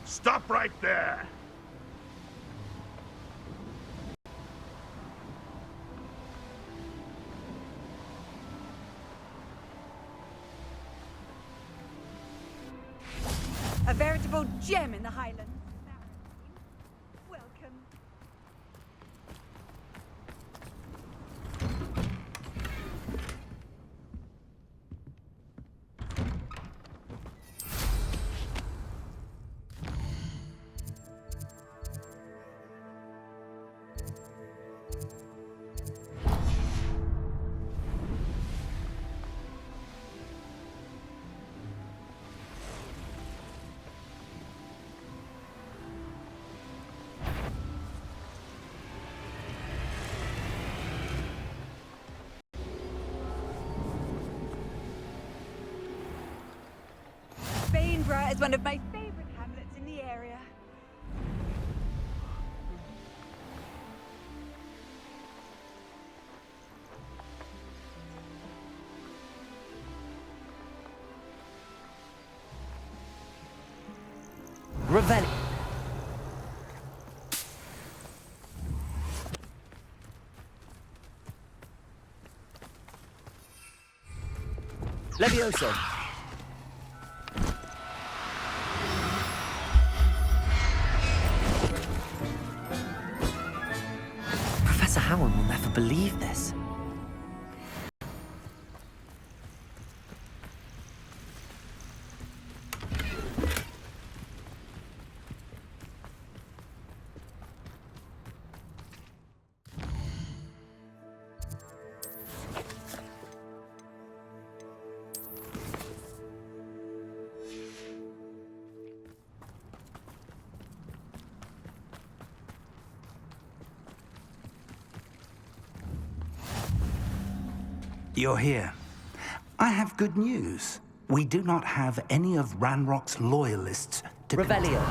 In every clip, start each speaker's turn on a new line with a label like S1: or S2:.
S1: Stop right there!
S2: A veritable gem in the Highlands. Welcome. Bainborough is one of my favorite hamlets in the area.
S3: Revelli. Levioso. Professor Howard will never believe this.
S4: You're here. I have good news. We do not have any of Ranrock's loyalists to
S3: Revelio.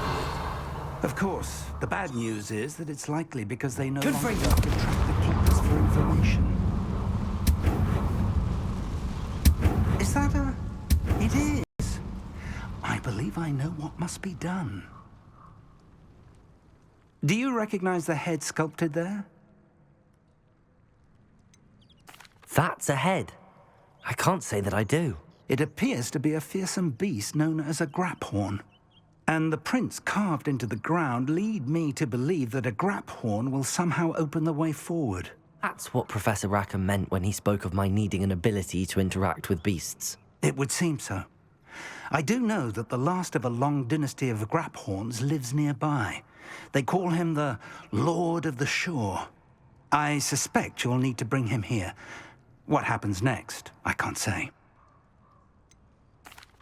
S4: Of course, the bad news is that it's likely because they no
S3: Good
S4: longer
S3: freedom.
S4: can track the keepers for information. Is that a... It is. I believe I know what must be done. Do you recognize the head sculpted there?
S3: That's a head. I can't say that I do.
S4: It appears to be a fearsome beast known as a graphorn. And the prints carved into the ground lead me to believe that a graphorn will somehow open the way forward.
S3: That's what Professor Rackham meant when he spoke of my needing an ability to interact with beasts.
S4: It would seem so. I do know that the last of a long dynasty of graphorns lives nearby. They call him the Lord of the Shore. I suspect you'll need to bring him here. What happens next, I can't say.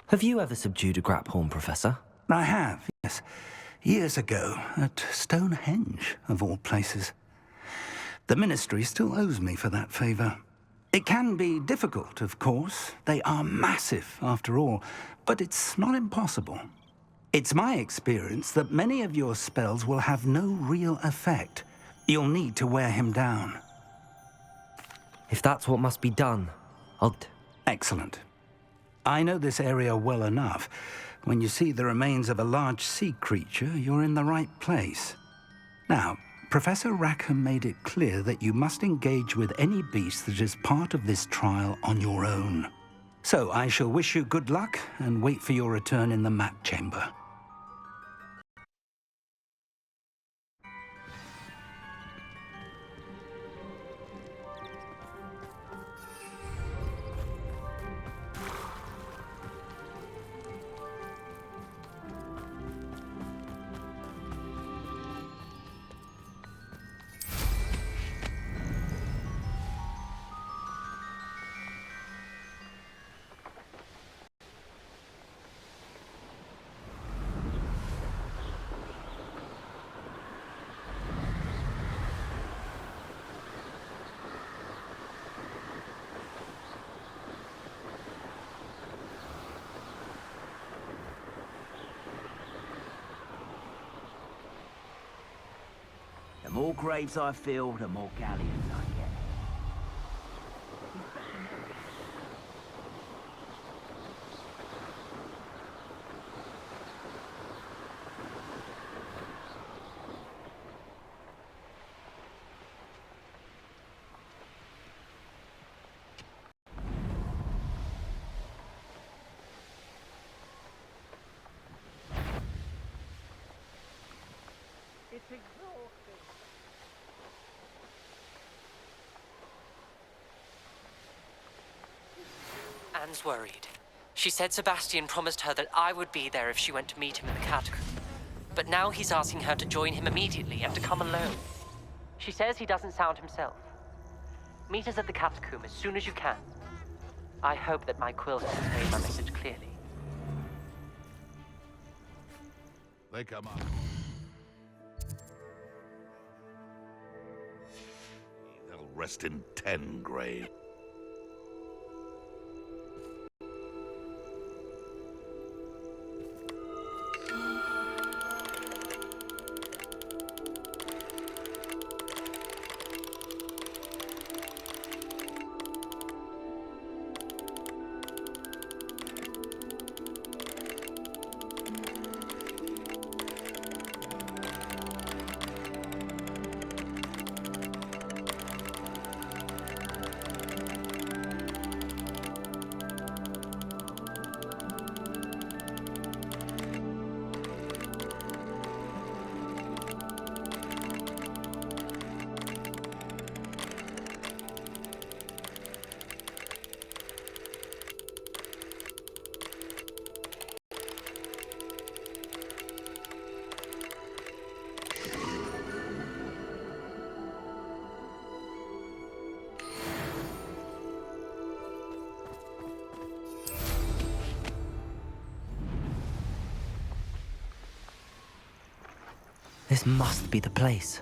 S3: Have you ever subdued a graphorn, Professor?
S4: I have, yes. Years ago, at Stonehenge, of all places. The Ministry still owes me for that favor. It can be difficult, of course. They are massive, after all, but it's not impossible. It's my experience that many of your spells will have no real effect. You'll need to wear him down.
S3: If that's what must be done, I'll...
S4: Excellent. I know this area well enough. When you see the remains of a large sea creature, you're in the right place. Now, Professor Rackham made it clear that you must engage with any beast that is part of this trial on your own. So I shall wish you good luck and wait for your return in the map chamber.
S5: more graves I fill, the more galleons I get. It's exhausting.
S6: Anne's worried. She said Sebastian promised her that I would be there if she went to meet him in the catacomb. But now he's asking her to join him immediately and to come alone. She says he doesn't sound himself. Meet us at the catacomb as soon as you can. I hope that my quill has conveyed my message clearly.
S1: They come up. They'll rest in 10 graves.
S3: This must be the place.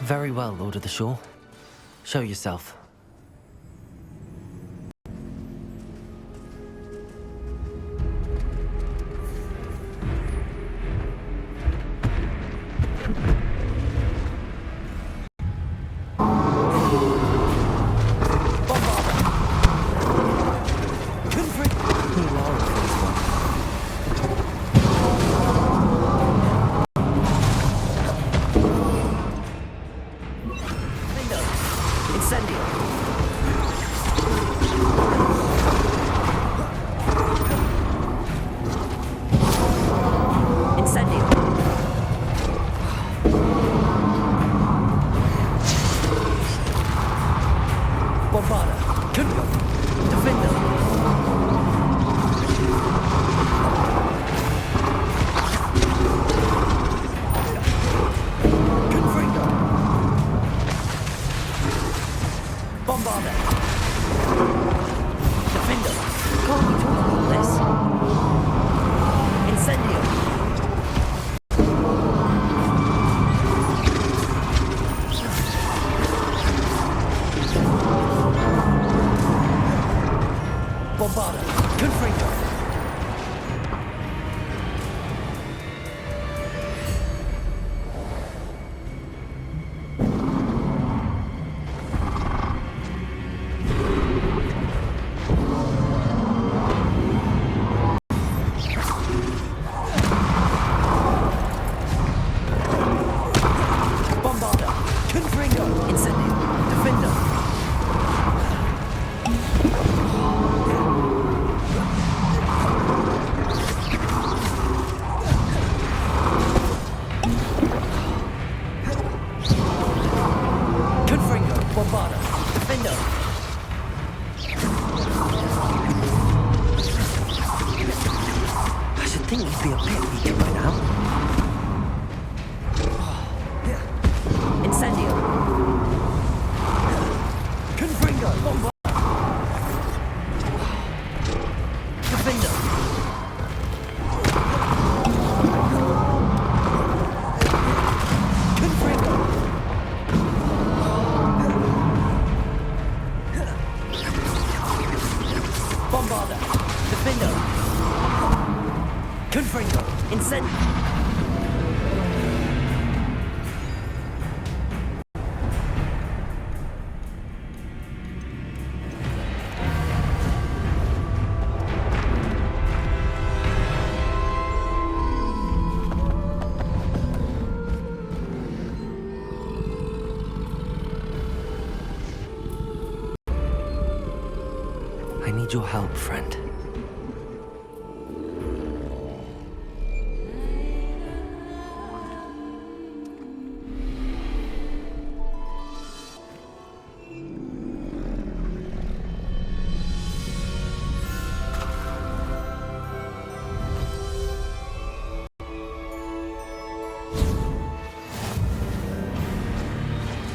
S3: Very well, Lord of the Shore. Show yourself. Confringo, incend... I need your help, friend.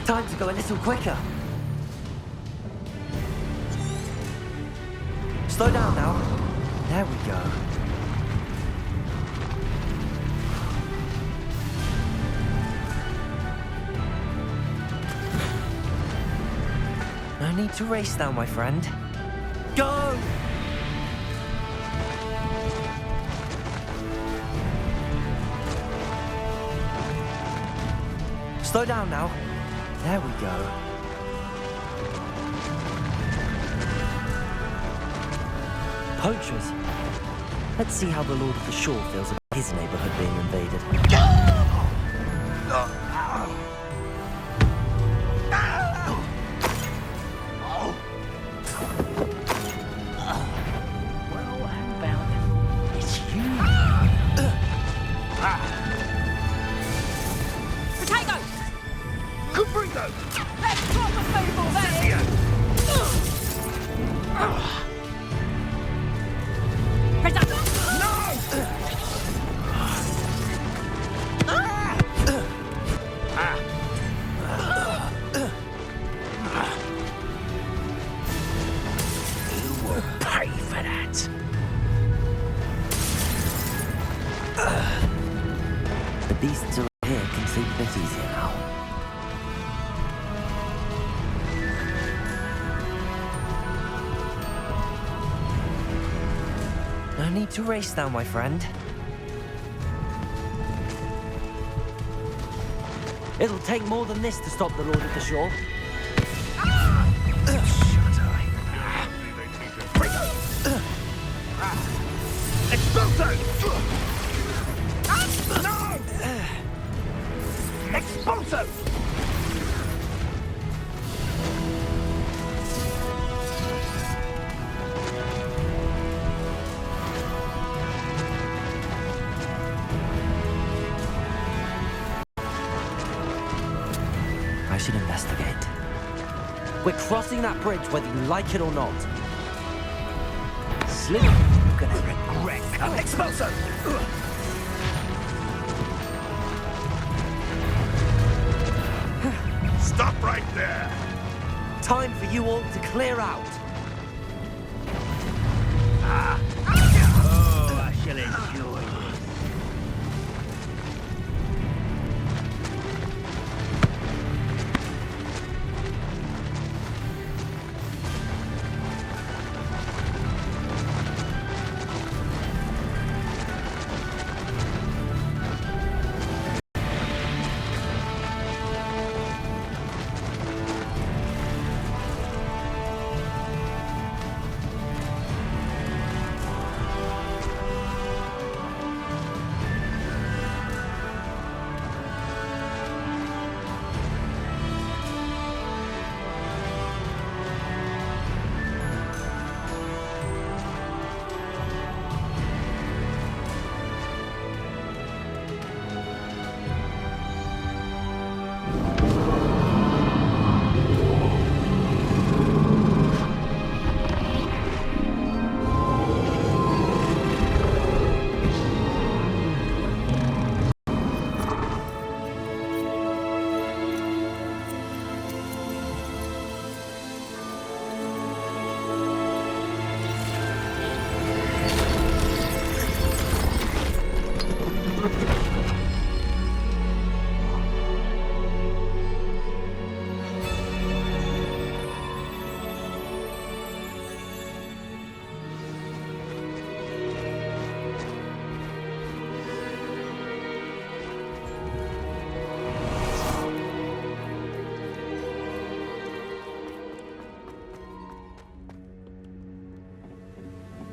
S3: Time to go a little quicker. Slow down now. There we go. No need to race now, my friend. Go! Slow down now. There we go. Poachers. Let's see how the Lord of the Shore feels about his neighborhood being invaded.
S5: Well, how about it? It's you.
S2: Potato!
S1: Confringo!
S2: That's proper football, that is! Potato!
S5: You will pay for that.
S3: The beasts around here can sleep a bit easier now. No need to race now, my friend. It'll take more than this to stop the Lord of the Shore.
S1: Expulso!
S5: No! Expulso!
S3: I should investigate. We're crossing that bridge whether you like it or not.
S5: Slim, you're gonna regret coming.
S1: Expulso! Stop right there!
S3: Time for you all to clear out.
S5: Oh, I shall enjoy this.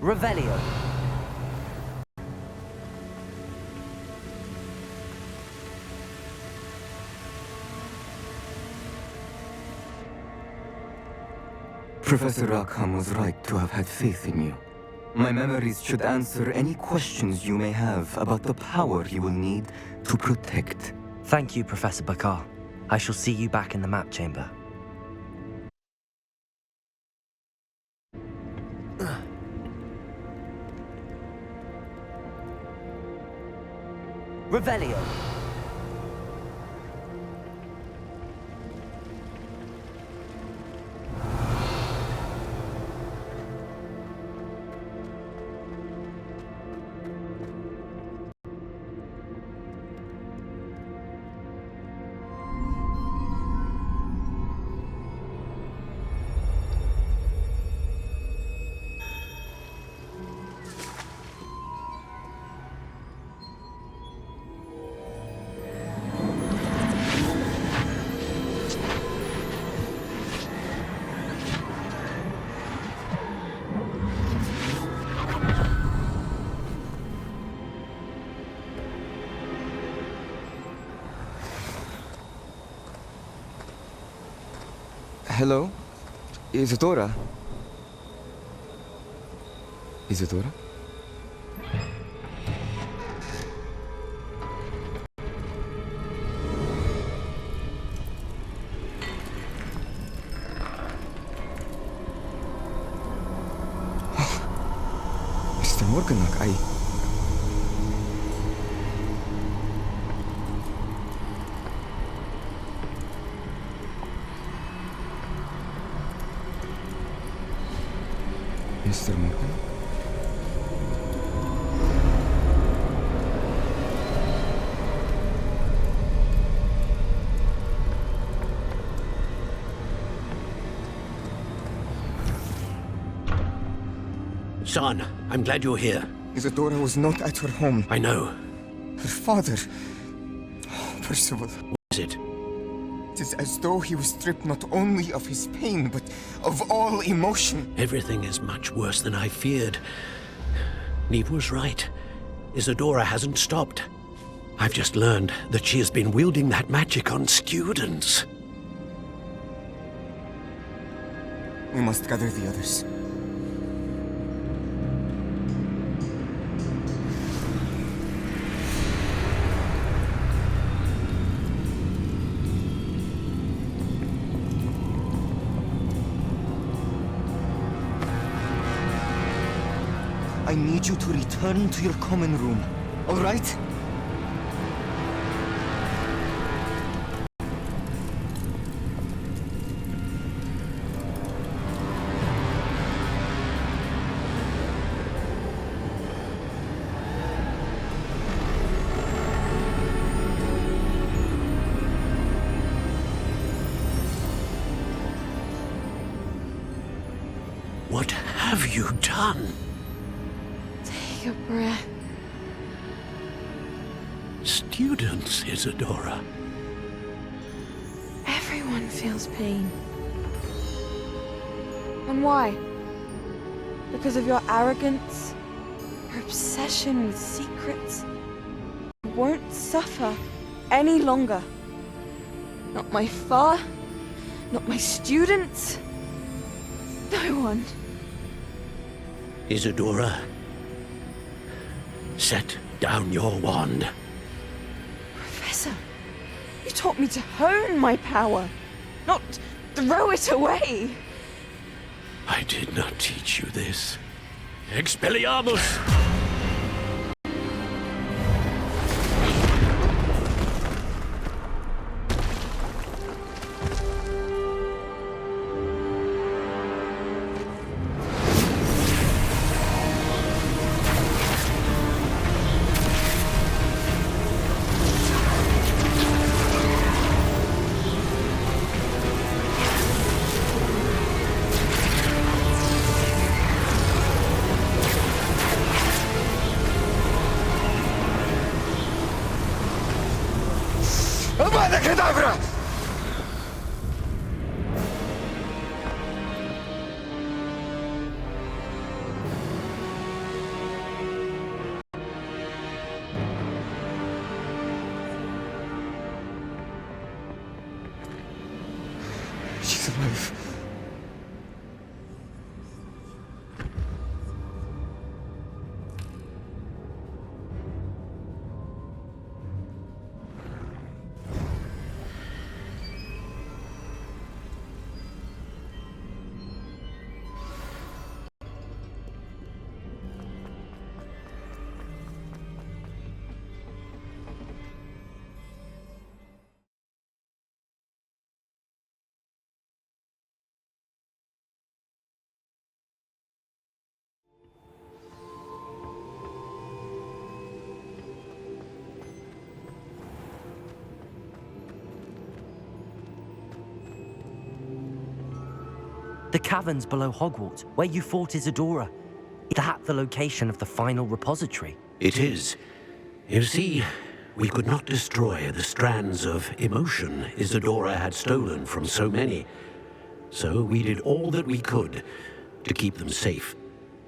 S3: Revelio.
S7: Professor Rackham was right to have had faith in you. My memories should answer any questions you may have about the power you will need to protect.
S3: Thank you, Professor Bakar. I shall see you back in the map chamber. Revelio.
S7: Hello? Isadora? Isadora? Mr. Morganach, Mr. Morgan?
S1: Son, I'm glad you're here.
S7: Isadora was not at her home.
S1: I know.
S7: Her father... Percival.
S1: What is it?
S7: It is as though he was stripped not only of his pain, but of all emotion.
S1: Everything is much worse than I feared. Neve was right. Isadora hasn't stopped. I've just learned that she has been wielding that magic on students.
S7: We must gather the others. I need you to return to your common room, all right?
S1: What have you done?
S2: Take a breath.
S1: Students, Isadora.
S2: Everyone feels pain. And why? Because of your arrogance? Your obsession with secrets? You won't suffer any longer. Not my far, not my students, no one.
S1: Isadora, set down your wand.
S2: Professor, you taught me to hone my power, not throw it away.
S1: I did not teach you this. Expelliarmus!
S7: Avada Kedavra!
S3: The caverns below Hogwarts, where you fought Isadora. Is that the location of the final repository?
S1: It is. You see, we could not destroy the strands of emotion Isadora had stolen from so many. So we did all that we could to keep them safe.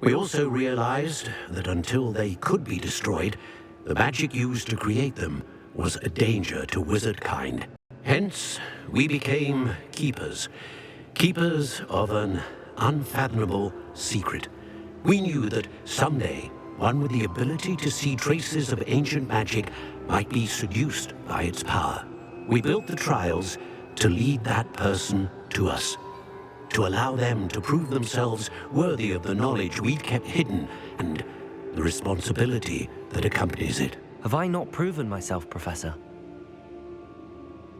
S1: We also realized that until they could be destroyed, the magic used to create them was a danger to wizard kind. Hence, we became keepers. Keepers of an unfathomable secret. We knew that someday, one with the ability to see traces of ancient magic might be seduced by its power. We built the trials to lead that person to us, to allow them to prove themselves worthy of the knowledge we'd kept hidden and the responsibility that accompanies it.
S3: Have I not proven myself, Professor?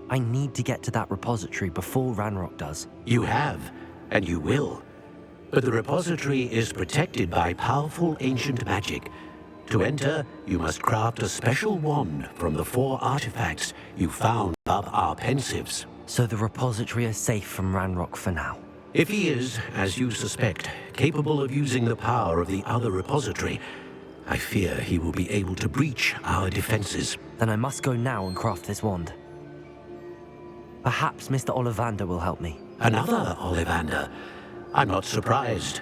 S3: I need to get to that repository before Ranrock does.
S1: You have, and you will. But the repository is protected by powerful ancient magic. To enter, you must craft a special wand from the 4 artifacts you found above our pensives.
S3: So the repository is safe from Ranrock for now.
S1: If he is, as you suspect, capable of using the power of the other repository, I fear he will be able to breach our defenses.
S3: Then I must go now and craft this wand. Perhaps Mr. Ollivander will help me.
S1: Another Ollivander? I'm not surprised.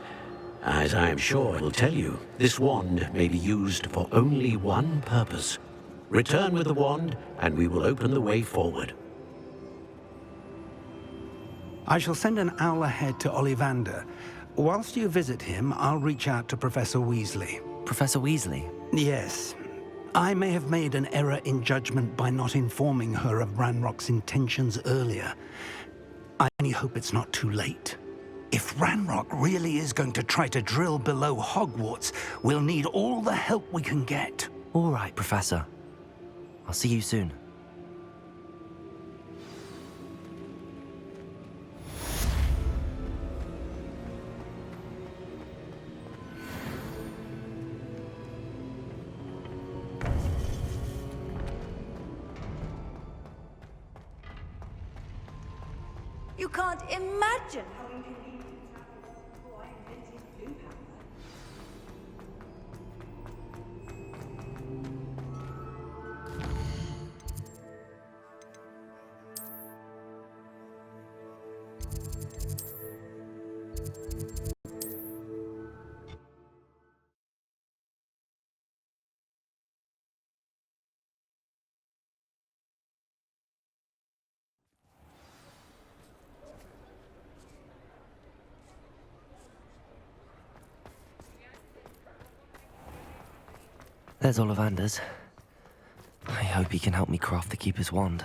S1: As I am sure will tell you, this wand may be used for only one purpose. Return with the wand, and we will open the way forward.
S4: I shall send an owl ahead to Ollivander. Whilst you visit him, I'll reach out to Professor Weasley.
S3: Professor Weasley?
S4: Yes. I may have made an error in judgment by not informing her of Ranrock's intentions earlier. I only hope it's not too late. If Ranrock really is going to try to drill below Hogwarts, we'll need all the help we can get.
S3: All right, Professor. I'll see you soon.
S8: You can't imagine how inconvenient it was before I invented blue powder.
S3: There's Ollivander's. I hope he can help me craft the Keeper's wand.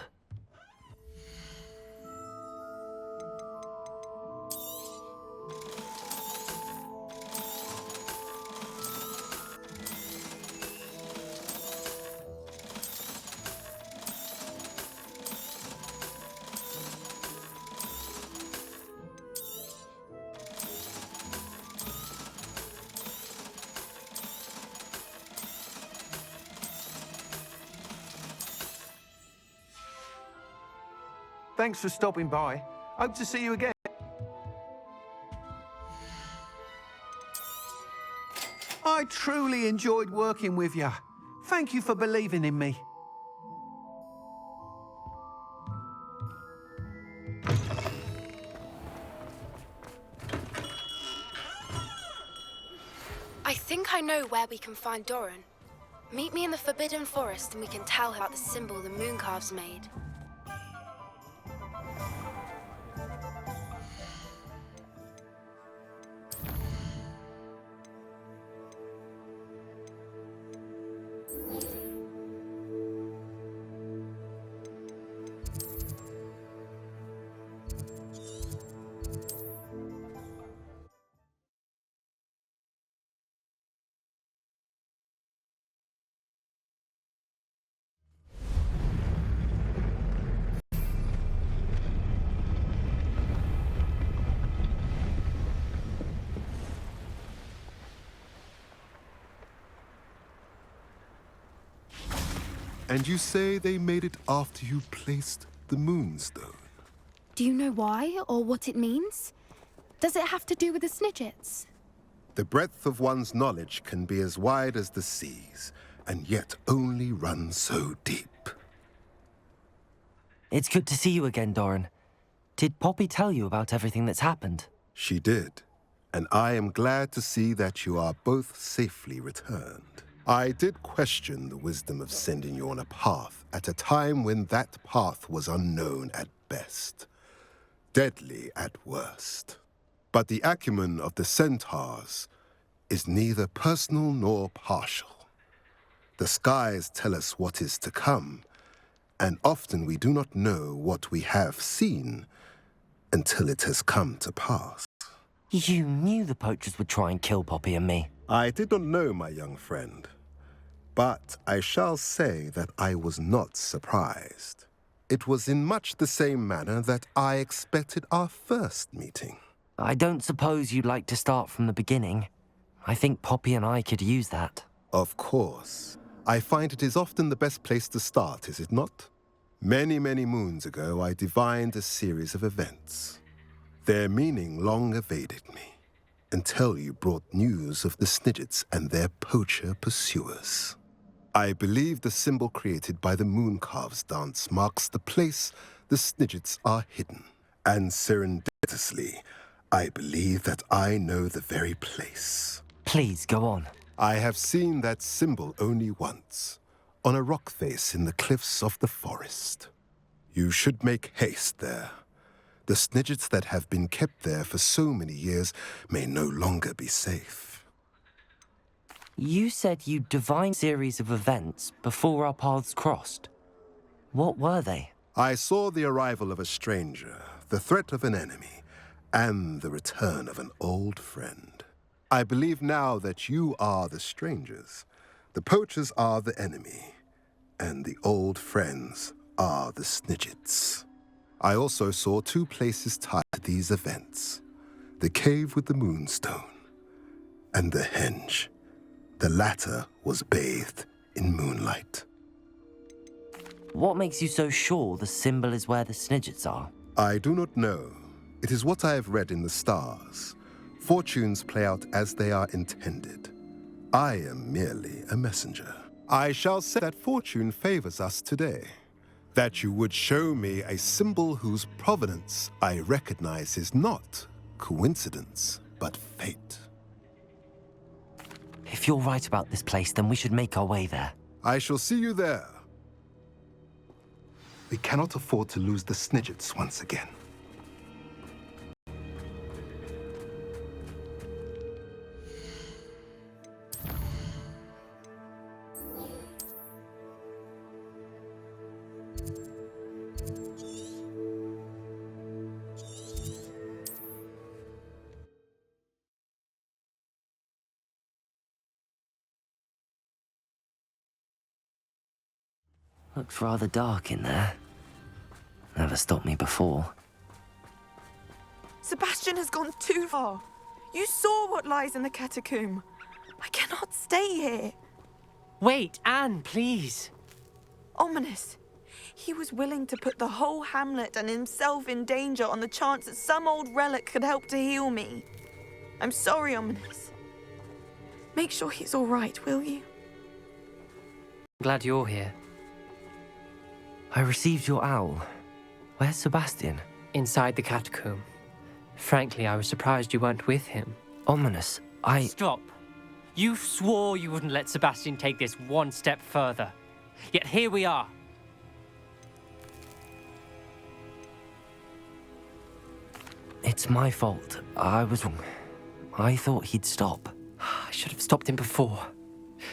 S9: Thanks for stopping by. Hope to see you again. I truly enjoyed working with you. Thank you for believing in me.
S10: I think I know where we can find Doran. Meet me in the Forbidden Forest and we can tell her about the symbol the Mooncalves made.
S11: And you say they made it after you placed the Moonstone?
S10: Do you know why or what it means? Does it have to do with the Snidgets?
S11: The breadth of one's knowledge can be as wide as the seas, and yet only run so deep.
S3: It's good to see you again, Doran. Did Poppy tell you about everything that's happened?
S11: She did, and I am glad to see that you are both safely returned. I did question the wisdom of sending you on a path at a time when that path was unknown at best, deadly at worst. But the acumen of the centaurs is neither personal nor partial. The skies tell us what is to come, and often we do not know what we have seen until it has come to pass.
S3: You knew the poachers would try and kill Poppy and me.
S11: I did not know, my young friend, but I shall say that I was not surprised. It was in much the same manner that I expected our first meeting.
S3: I don't suppose you'd like to start from the beginning. I think Poppy and I could use that.
S11: Of course. I find it is often the best place to start, is it not? Many, many moons ago, I divined a series of events. Their meaning long evaded me, until you brought news of the Snidgets and their poacher pursuers. I believe the symbol created by the Mooncalves dance marks the place the Snidgets are hidden. And serendipitously, I believe that I know the very place.
S3: Please, go on.
S11: I have seen that symbol only once, on a rock face in the cliffs of the forest. You should make haste there. The Snidgets that have been kept there for so many years may no longer be safe.
S3: You said you divined a series of events before our paths crossed. What were they?
S11: I saw the arrival of a stranger, the threat of an enemy, and the return of an old friend. I believe now that you are the strangers, the poachers are the enemy, and the old friends are the Snidgets. I also saw two places tied to these events, the cave with the moonstone and the henge. The latter was bathed in moonlight.
S3: What makes you so sure the symbol is where the Snidgets are?
S11: I do not know. It is what I have read in the stars. Fortunes play out as they are intended. I am merely a messenger. I shall say that fortune favors us today. That you would show me a symbol whose provenance I recognize is not coincidence, but fate.
S3: If you're right about this place, then we should make our way there.
S11: I shall see you there. We cannot afford to lose the Snidgets once again.
S3: Looks rather dark in there. Never stopped me before.
S2: Sebastian has gone too far. You saw what lies in the catacomb. I cannot stay here.
S6: Wait, Anne, please.
S2: Ominous. He was willing to put the whole hamlet and himself in danger on the chance that some old relic could help to heal me. I'm sorry, Ominous. Make sure he's all right, will you?
S6: Glad you're here.
S3: I received your owl. Where's Sebastian?
S6: Inside the catacomb. Frankly, I was surprised you weren't with him.
S3: Ominous,
S6: Stop. You swore you wouldn't let Sebastian take this one step further. Yet here we are.
S3: It's my fault. I was wrong. I thought he'd stop.
S6: I should have stopped him before.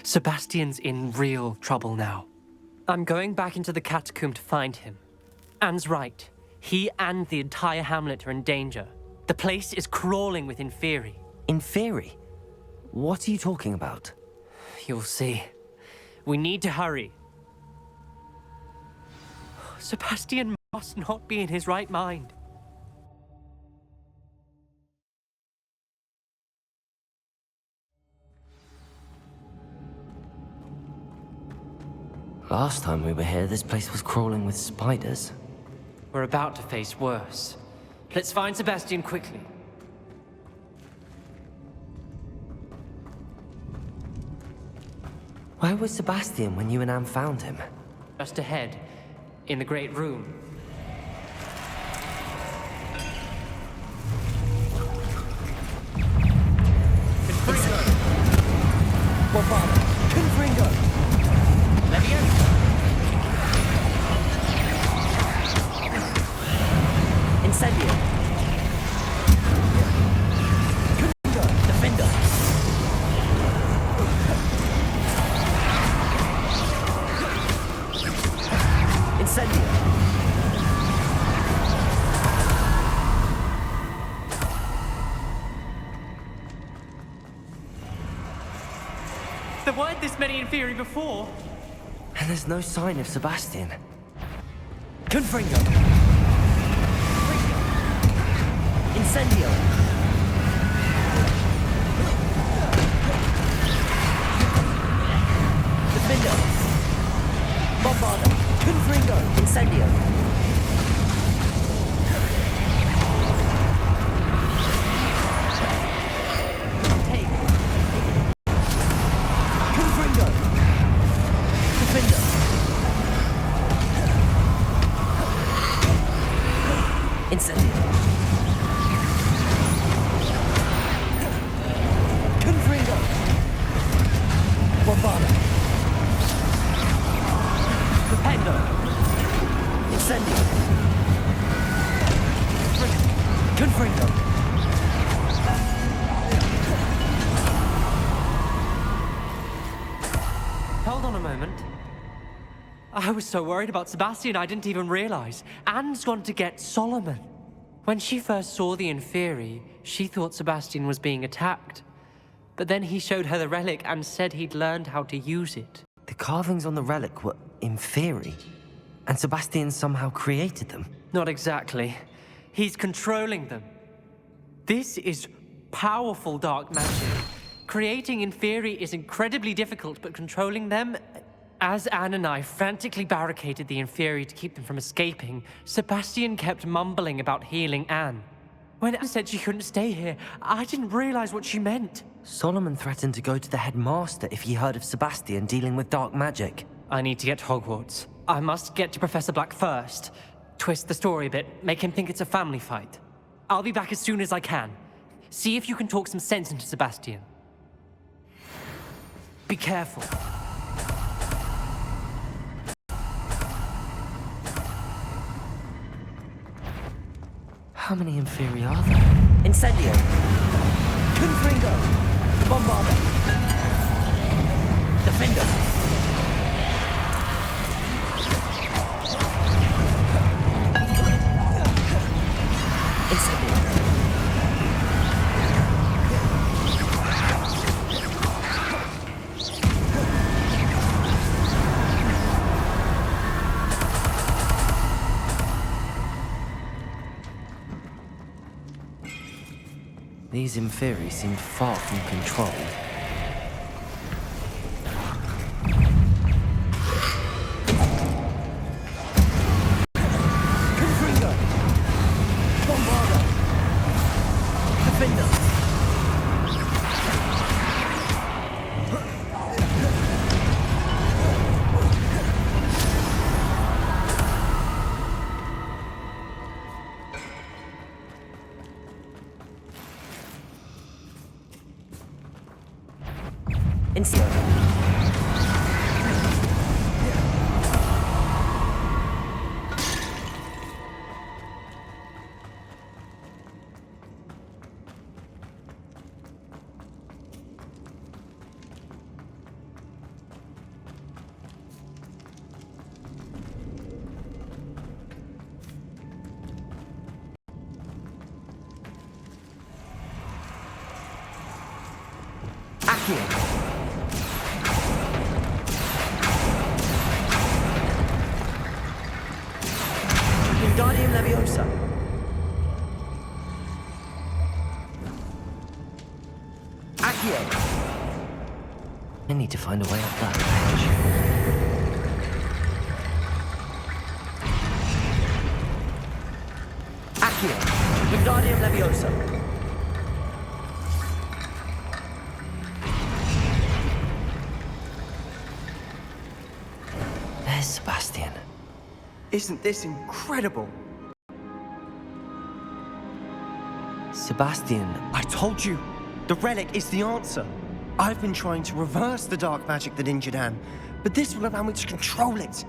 S6: Sebastian's in real trouble now. I'm going back into the catacomb to find him. Anne's right. He and the entire hamlet are in danger. The place is crawling with Inferi.
S3: Inferi? What are you talking about?
S6: You'll see. We need to hurry. Sebastian must not be in his right mind.
S3: Last time we were here, this place was crawling with spiders.
S6: We're about to face worse. Let's find Sebastian quickly.
S3: Where was Sebastian when you and Anne found him?
S6: Just ahead, in the great room.
S3: Bombarda! Confringo!
S6: Leviosa!
S3: Incendio! Confringo! Defender! Incendio!
S6: There weren't this many Inferi before.
S3: And there's no sign of Sebastian. Confringo! Incendio! Defender! Bombarda! Confringo! Incendio! Take! Confringo! Defender! Incendio! Confringo! Bombarda! Dependo! Incendio! Confringo!
S6: Hold on a moment. I was so worried about Sebastian I didn't even realize. Anne's gone to get Solomon. When she first saw the Inferi, she thought Sebastian was being attacked. But then he showed her the relic and said he'd learned how to use it.
S3: The carvings on the relic were Inferi, and Sebastian somehow created them.
S6: Not exactly. He's controlling them. This is powerful dark magic. Creating Inferi is incredibly difficult, but controlling them... As Anne and I frantically barricaded the Inferi to keep them from escaping, Sebastian kept mumbling about healing Anne. When Anne said she couldn't stay here, I didn't realize what she meant.
S3: Solomon threatened to go to the headmaster if he heard of Sebastian dealing with dark magic.
S6: I need to get to Hogwarts. I must get to Professor Black first. Twist the story a bit, make him think it's a family fight. I'll be back as soon as I can. See if you can talk some sense into Sebastian. Be careful.
S3: How many Inferi are there? Incendio! Confringo! Bombarda! Defender! Incendio! These Inferi seemed far from controlled. Confringo! Bombarda! Defender! Incendio! Accio! Wingardium Leviosa! Accio! I need to find a way up that ledge. Accio! Wingardium Leviosa! this, Sebastian?
S12: Isn't this incredible?
S3: Sebastian,
S12: I told you, the relic is the answer. I've been trying to reverse the dark magic that injured Anne, but this will allow me to control it.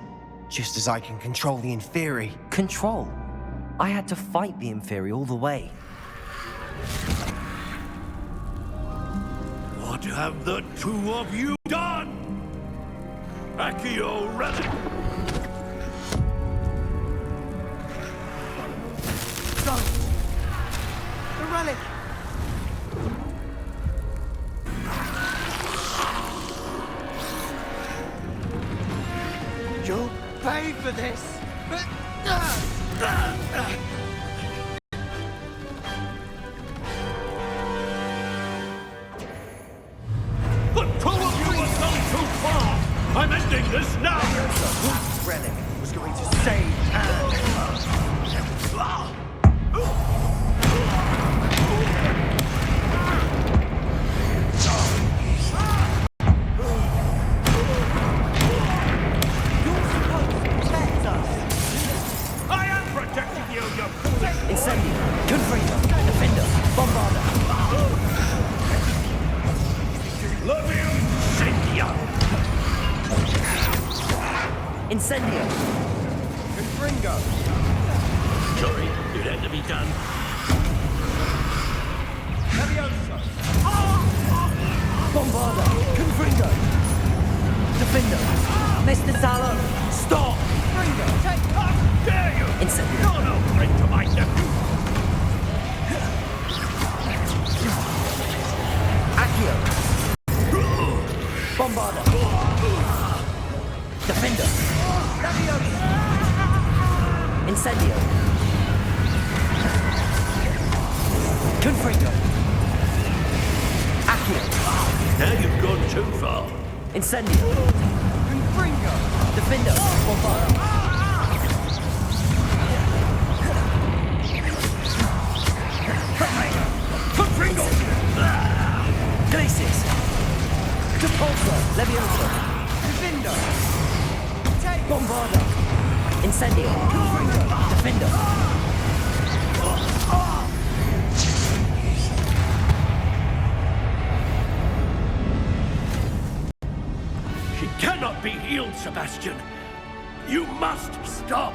S12: Just as I can control the Inferi.
S3: control. I had to fight the Inferi all the way.
S13: What have the two of you done? Accio relic!
S12: Don't! The relic! You'll pay for this!
S13: The two of you have gone too far! I'm ending this now!
S12: The relic was going to save Anne.
S13: I am protecting you, you foolish...
S3: Incendio, Confringo, Defender, Bombarda.
S13: Levium Incendio!
S3: Incendio.
S12: Confringo!
S13: Sorry, it had to be done.
S12: Levioso!
S3: Bombarda. Confringo. Defender. Mestizalo. Stop.
S13: How dare you!
S3: Incendio.
S13: You're no friend to my nephew!
S3: Accio. Bombarda. Defender. Incendio. Confringo. Accio.
S13: Now you've gone too far.
S3: Incendio.
S12: Confringo!
S3: Defender. Bombarda.
S13: Confringo!
S3: Glacius. Depulso. Levioso.
S12: Defendo!
S3: Bombarda. Incendio. Defender.
S13: She cannot be healed, Sebastian. You must stop.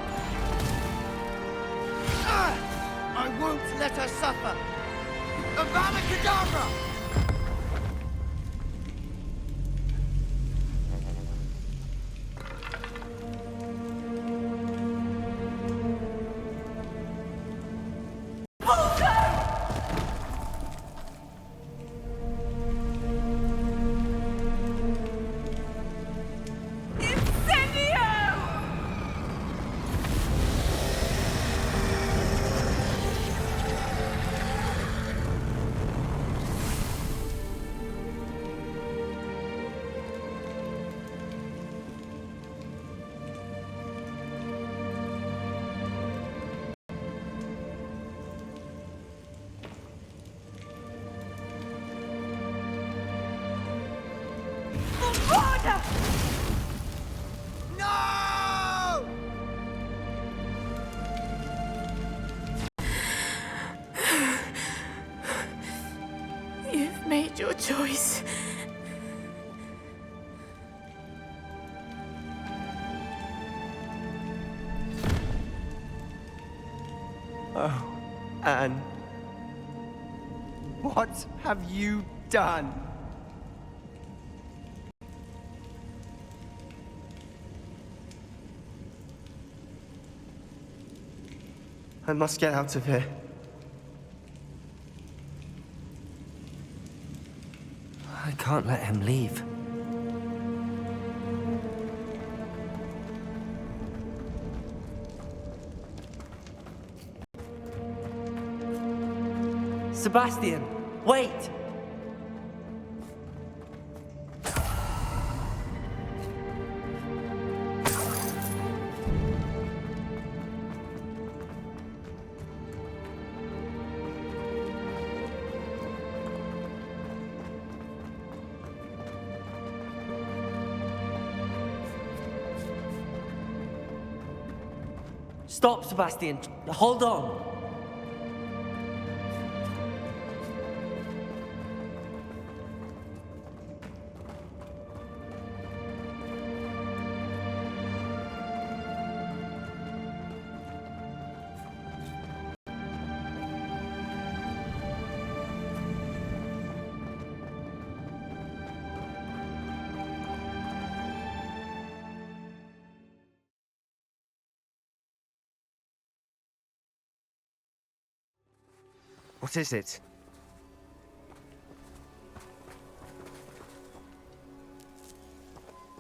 S12: I won't let her suffer! Avada Kedavra! No!
S2: You've made your choice.
S12: Oh, Anne. What have you done? I must get out of here.
S3: I can't let him leave. Sebastian, wait! Stop, Sebastian. Hold on.
S12: What is it?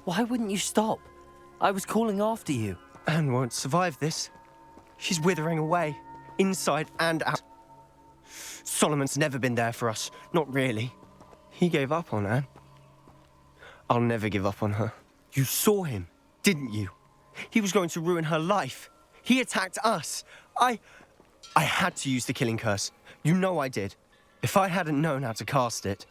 S3: Why wouldn't you stop? I was calling after you.
S12: Anne won't survive this. She's withering away, inside and out. Solomon's never been there for us, not really. He gave up on Anne. I'll never give up on her. You saw him, didn't you? He was going to ruin her life. He attacked us. I had to use the killing curse. You know I did. If I hadn't known how to cast it...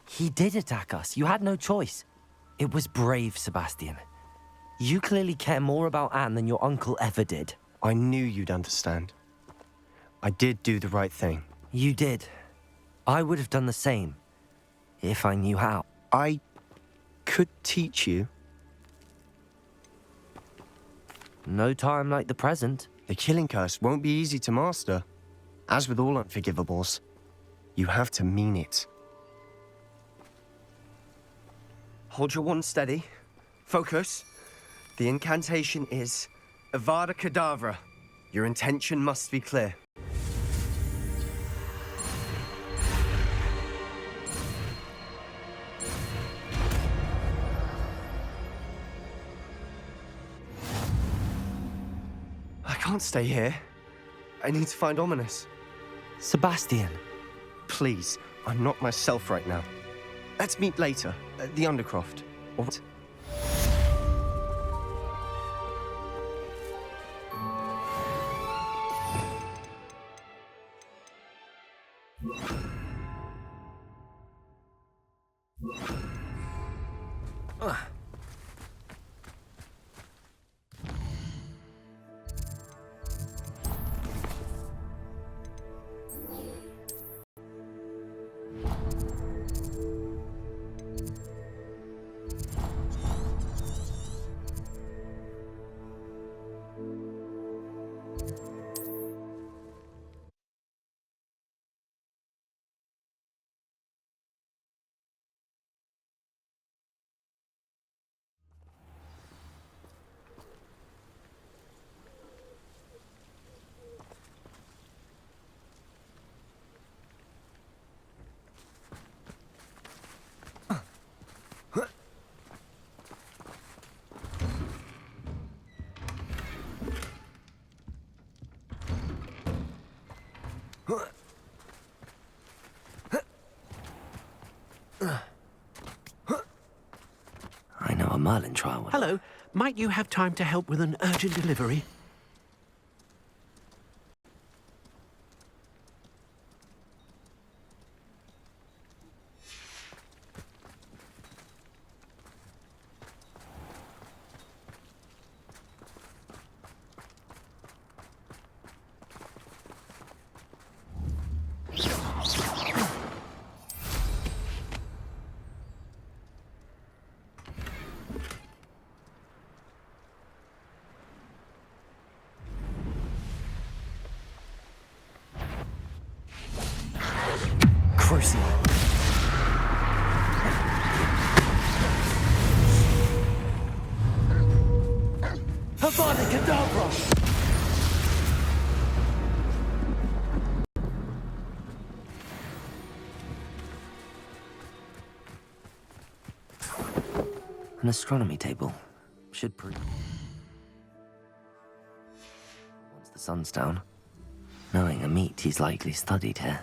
S3: He did attack us. You had no choice. It was brave, Sebastian. You clearly care more about Anne than your uncle ever did.
S12: I knew you'd understand. I did do the right thing.
S3: You did. I would have done the same, if I knew how.
S12: I could teach you.
S3: No time like the present.
S12: The killing curse won't be easy to master. As with all unforgivables, you have to mean it. Hold your wand steady. Focus. The incantation is Avada Kedavra. Your intention must be clear. I can't stay here. I need to find Ominous.
S3: Sebastian.
S12: Please, I'm not myself right now. Let's meet later, at the Undercroft. Or what?
S3: I know a Merlin trial.
S1: Hello. Might you have time to help with an urgent delivery?
S3: Crucial. Avada Kedavra! An astronomy table should prove. Once the sun's down, knowing a meat he's likely studied here.